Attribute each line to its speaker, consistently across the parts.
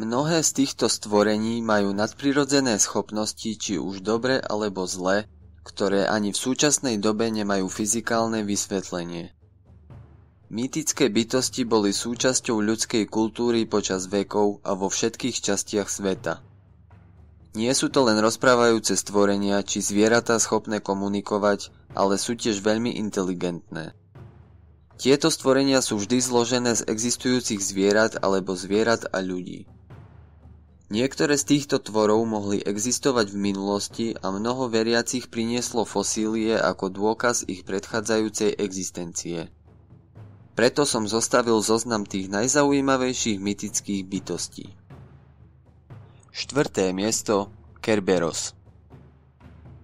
Speaker 1: Mnohé z týchto stvorení majú nadprirodzené schopnosti, či už dobre alebo zle, ktoré ani v súčasnej dobe nemajú fyzikálne vysvetlenie. Mýtické bytosti boli súčasťou ľudskej kultúry počas vekov a vo všetkých častiach sveta. Nie sú to len rozprávajúce stvorenia či zvieratá schopné komunikovať, ale sú tiež veľmi inteligentné. Tieto stvorenia sú vždy zložené z existujúcich zvierat alebo zvierat a ľudí. Niektoré z týchto tvorov mohli existovať v minulosti a mnoho veriacich prinieslo fosílie ako dôkaz ich predchádzajúcej existencie. Preto som zostavil zoznam tých najzaujímavejších mytických bytostí. 4. miesto – Kerberos.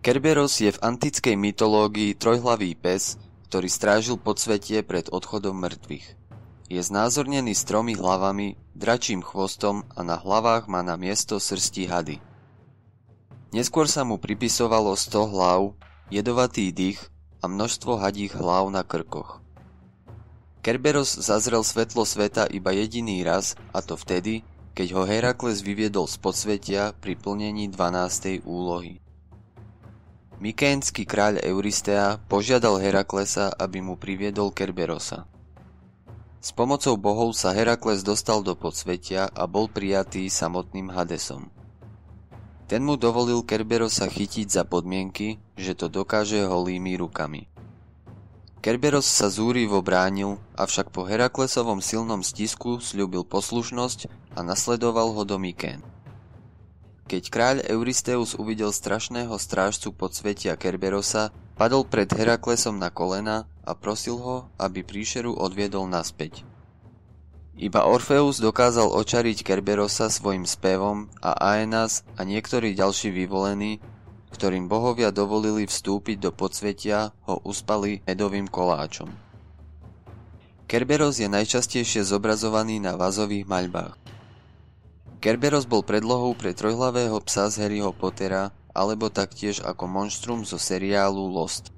Speaker 1: Kerberos je v antickej mytológii trojhlavý pes, ktorý strážil podsvetie pred odchodom mŕtvych. Je znázornený s 3 hlavami, dračím chvostom a na hlavách má na miesto srsti hady. Neskôr sa mu pripisovalo 100 hlav, jedovatý dých a množstvo hadích hlav na krkoch. Kerberos zazrel svetlo sveta iba jediný raz, a to vtedy, keď ho Herakles vyviedol z podsvetia pri plnení 12. úlohy. Mykénsky kráľ Eurystea požiadal Heraklesa, aby mu priviedol Kerberosa. S pomocou bohov sa Herakles dostal do podsvetia a bol prijatý samotným Hadesom. Ten mu dovolil Kerberosa chytiť za podmienky, že to dokáže holými rukami. Kerberos sa zúrivo bránil, avšak po Heraklesovom silnom stisku sľúbil poslušnosť a nasledoval ho do Mykén. Keď kráľ Eurysteus uvidel strašného strážcu podsvetia Kerberosa, padol pred Heraklesom na kolena a prosil ho, aby príšeru odviedol naspäť. Iba Orfeus dokázal očariť Kerberosa svojim spevom a Aenas a niektorí ďalší vyvolení, ktorým bohovia dovolili vstúpiť do podsvetia, ho uspali medovým koláčom. Kerberos je najčastejšie zobrazovaný na vazových maľbách. Kerberos bol predlohou pre trojhlavého psa z Harryho Pottera alebo taktiež ako monštrum zo seriálu Lost.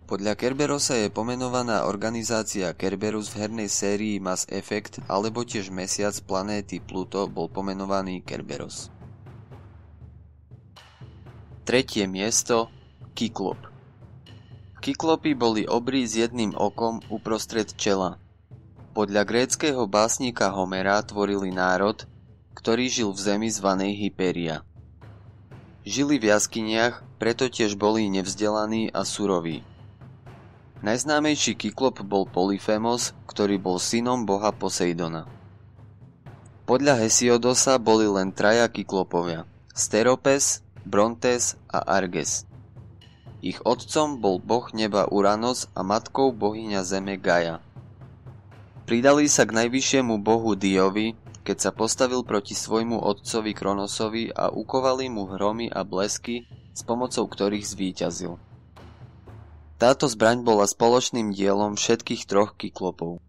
Speaker 1: Podľa Kerberosa je pomenovaná organizácia Kerberus v hernej sérii Mass Effect alebo tiež mesiac planéty Pluto bol pomenovaný Kerberos. 3. miesto – Kyklop. Kyklopy boli obrí s jedným okom uprostred čela. Podľa gréckeho básnika Homera tvorili národ, ktorý žil v zemi zvanej Hyperia. Žili v jaskyniach, preto tiež boli nevzdelaní a suroví. Najznámejší Kyklop bol Polyfemos, ktorý bol synom boha Poseidona. Podľa Hesiodosa boli len 3 Kyklopovia – Steropes, Brontes a Arges. Ich otcom bol boh neba Uranos a matkou bohyňa zeme Gaia. Pridali sa k najvyššiemu bohu Diovi, keď sa postavil proti svojmu otcovi Kronosovi a ukovali mu hromy a blesky, s pomocou ktorých zvíťazil. Táto zbraň bola spoločným dielom všetkých 3 Kyklopov.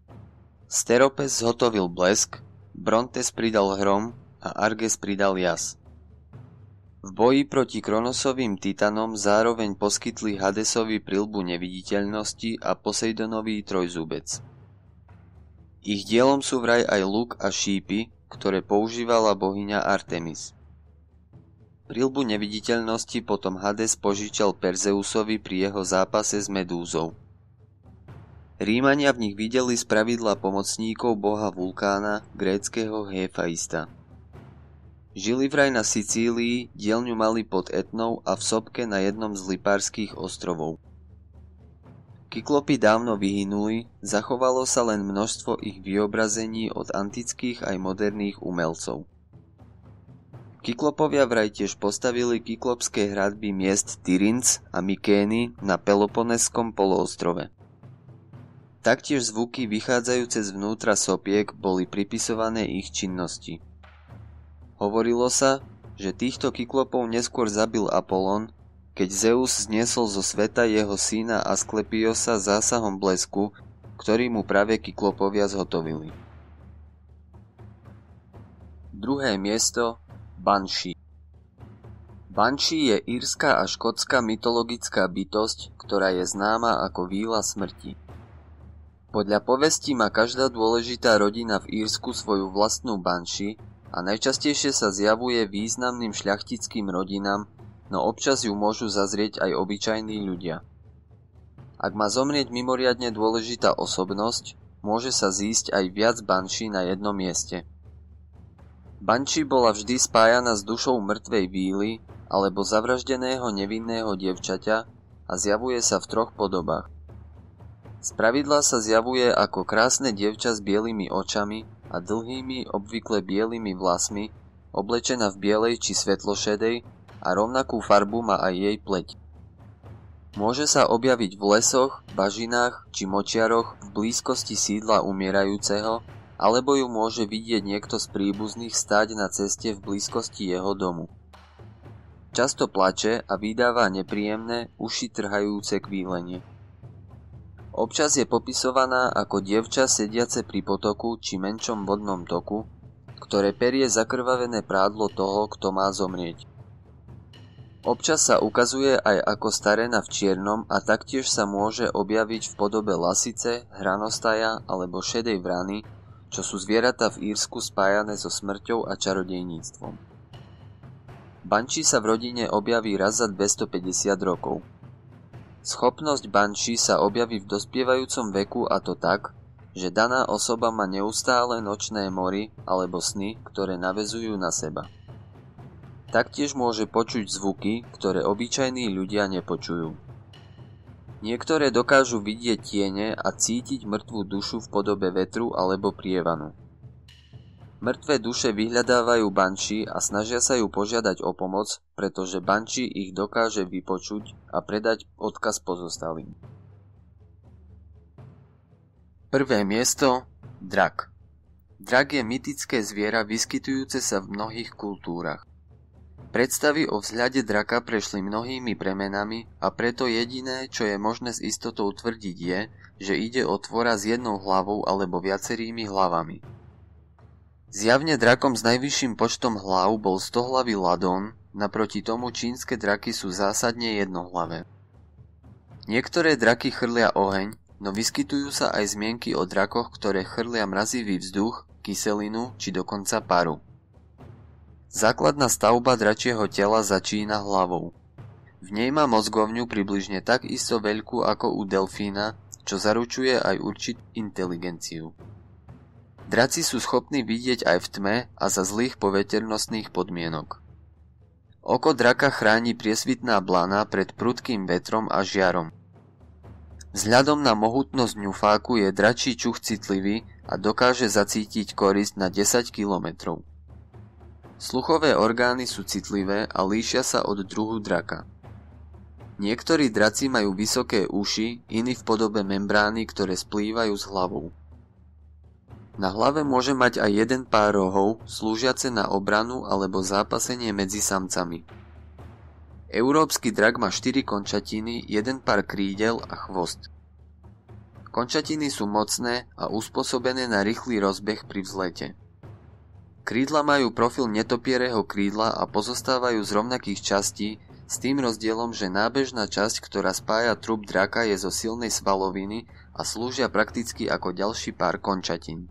Speaker 1: Steropes zhotovil blesk, Brontes pridal hrom a Arges pridal jas. V boji proti Kronosovým titanom zároveň poskytli Hadesovi prilbu neviditeľnosti a Poseidonový trojzúbec. Ich dielom sú vraj aj luk a šípy, ktoré používala bohyňa Artemis. Prilbu neviditeľnosti potom Hades požičal Perzeusovi pri jeho zápase s Medúzou. Rímania v nich videli spravidla pomocníkov boha Vulkána, gréckeho Héfaista. Žili vraj na Sicílii, dielňu mali pod Etnou a v sopke na jednom z Lipárskych ostrovov. Kyklopy dávno vyhynuli, zachovalo sa len množstvo ich vyobrazení od antických aj moderných umelcov. Kyklopovia vraj tiež postavili kyklopské hradby miest Tirinc a Mykény na Peloponéskom poloostrove. Taktiež zvuky vychádzajúce zvnútra sopiek boli pripisované ich činnosti. Hovorilo sa, že týchto Kyklopov neskôr zabil Apolón, keď Zeus zniesol zo sveta jeho syna Asklepiosa zásahom blesku, ktorý mu práve Kyklopovia zhotovili. 2. miesto – Banshee. Banshee je írska a škótska mytologická bytosť, ktorá je známa ako víla smrti. Podľa povestí má každá dôležitá rodina v Írsku svoju vlastnú Banshee, a najčastejšie sa zjavuje významným šľachtickým rodinám, no občas ju môžu zazrieť aj obyčajní ľudia. Ak má zomrieť mimoriadne dôležitá osobnosť, môže sa zísť aj viac banší na jednom mieste. Banší bola vždy spájana s dušou mŕtvej víly alebo zavraždeného nevinného dievčaťa a zjavuje sa v troch podobách. Spravidla sa zjavuje ako krásne dievča s bielými očami a dlhými, obvykle bielými vlasmi, oblečená v bielej či svetlošedej a rovnakú farbu má aj jej pleť. Môže sa objaviť v lesoch, bažinách či močiaroch v blízkosti sídla umierajúceho, alebo ju môže vidieť niekto z príbuzných stáť na ceste v blízkosti jeho domu. Často plače a vydáva nepríjemné, uši trhajúce kvílenie. Občas je popisovaná ako dievča sediace pri potoku či menšom vodnom toku, ktoré perie zakrvavené prádlo toho, kto má zomrieť. Občas sa ukazuje aj ako starena v čiernom a taktiež sa môže objaviť v podobe lasice, hranostaja alebo šedej vrany, čo sú zvieratá v Írsku spájané so smrťou a čarodejníctvom. Banshee sa v rodine objaví raz za 250 rokov. Schopnosť Banshee sa objaví v dospievajúcom veku, a to tak, že daná osoba má neustále nočné mory alebo sny, ktoré naväzujú na seba. Taktiež môže počuť zvuky, ktoré obyčajní ľudia nepočujú. Niektoré dokážu vidieť tiene a cítiť mŕtvú dušu v podobe vetru alebo prievanu. Mŕtve duše vyhľadávajú Banshee a snažia sa ju požiadať o pomoc, pretože Banshee ich dokáže vypočuť a predať odkaz pozostalým. Prvé miesto – drak. Drak je mytické zviera vyskytujúce sa v mnohých kultúrach. Predstavy o vzhľade draka prešli mnohými premenami a preto jediné, čo je možné s istotou tvrdiť je, že ide o tvora s jednou hlavou alebo viacerými hlavami. Zjavne drakom s najvyšším počtom hlav bol stohlavý Ladón, naproti tomu čínske draky sú zásadne jednohlavé. Niektoré draky chrlia oheň, no vyskytujú sa aj zmienky o drakoch, ktoré chrlia mrazivý vzduch, kyselinu či dokonca paru. Základná stavba dračieho tela začína hlavou. V nej má mozgovňu približne tak isto veľkú ako u delfína, čo zaručuje aj určitú inteligenciu. Draci sú schopní vidieť aj v tme a za zlých poveternostných podmienok. Oko draka chráni priesvitná blana pred prudkým vetrom a žiarom. Vzhľadom na mohutnosť ňufáku je dračí čuch citlivý a dokáže zacítiť korisť na 10 kilometrov. Sluchové orgány sú citlivé a líšia sa od druhu draka. Niektorí draci majú vysoké uši, iní v podobe membrány, ktoré splývajú s hlavou. Na hlave môže mať aj jeden pár rohov, slúžiace na obranu alebo zápasenie medzi samcami. Európsky drak má 4 končatiny, jeden pár krídel a chvost. Končatiny sú mocné a uspôsobené na rýchly rozbeh pri vzlete. Krídla majú profil netopiereho krídla a pozostávajú z rovnakých častí, s tým rozdielom, že nábežná časť, ktorá spája trup draka, je zo silnej svaloviny a slúžia prakticky ako ďalší pár končatín.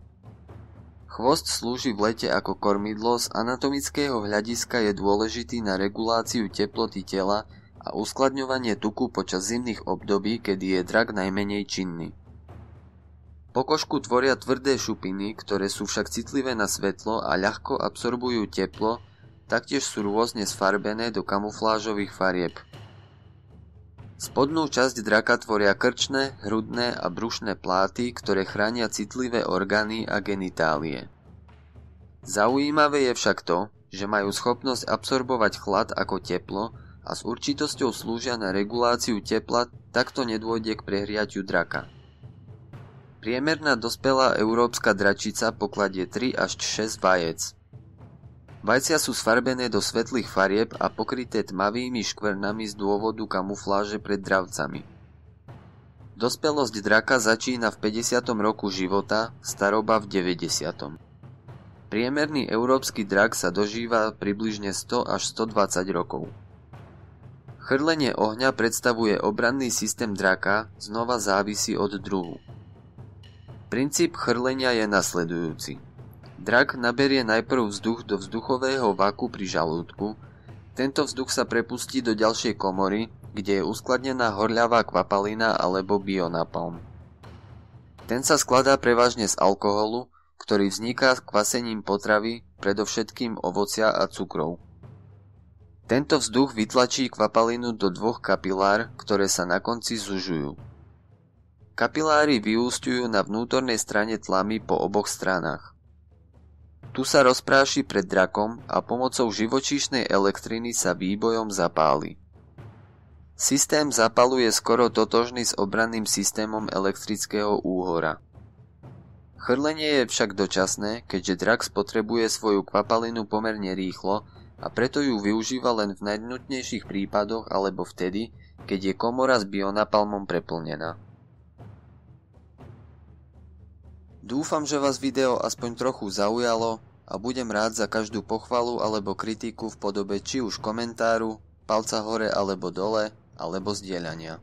Speaker 1: Chvost slúži v lete ako kormidlo, z anatomického hľadiska je dôležitý na reguláciu teploty tela a uskladňovanie tuku počas zimných období, kedy je drak najmenej činný. Pokožku tvoria tvrdé šupiny, ktoré sú však citlivé na svetlo a ľahko absorbujú teplo, taktiež sú rôzne sfarbené do kamuflážových farieb. Spodnú časť draka tvoria krčné, hrudné a brušné pláty, ktoré chránia citlivé orgány a genitálie. Zaujímavé je však to, že majú schopnosť absorbovať chlad ako teplo a s určitosťou slúžia na reguláciu tepla, takto nedôjde k prehriatiu draka. Priemerná dospelá európska dračica pokladie 3 až 6 vajec. Vajcia sú sfarbené do svetlých farieb a pokryté tmavými škvrnami z dôvodu kamufláže pred dravcami. Dospelosť draka začína v 50. roku života, staroba v 90. Priemerný európsky drak sa dožíva približne 100 až 120 rokov. Chrlenie ohňa predstavuje obranný systém draka, znova závisí od druhu. Princíp chrlenia je nasledujúci. Drak naberie najprv vzduch do vzduchového vaku pri žalúdku. Tento vzduch sa prepustí do ďalšej komory, kde je uskladnená horľavá kvapalina alebo bionapalm. Ten sa skladá prevažne z alkoholu, ktorý vzniká kvasením potravy, predovšetkým ovocia a cukrov. Tento vzduch vytlačí kvapalinu do dvoch kapilár, ktoré sa na konci zužujú. Kapiláry vyúsťujú na vnútornej strane tlamy po oboch stranách. Tu sa rozpráši pred drakom a pomocou živočíšnej elektriny sa výbojom zapáli. Systém zápalu je skoro totožný s obranným systémom elektrického úhora. Chrlenie je však dočasné, keďže drak spotrebuje svoju kvapalinu pomerne rýchlo a preto ju využíva len v najnutnejších prípadoch alebo vtedy, keď je komora s bionapalmom preplnená. Dúfam, že vás video aspoň trochu zaujalo a budem rád za každú pochvalu alebo kritiku v podobe či už komentáru, palca hore alebo dole, alebo zdieľania.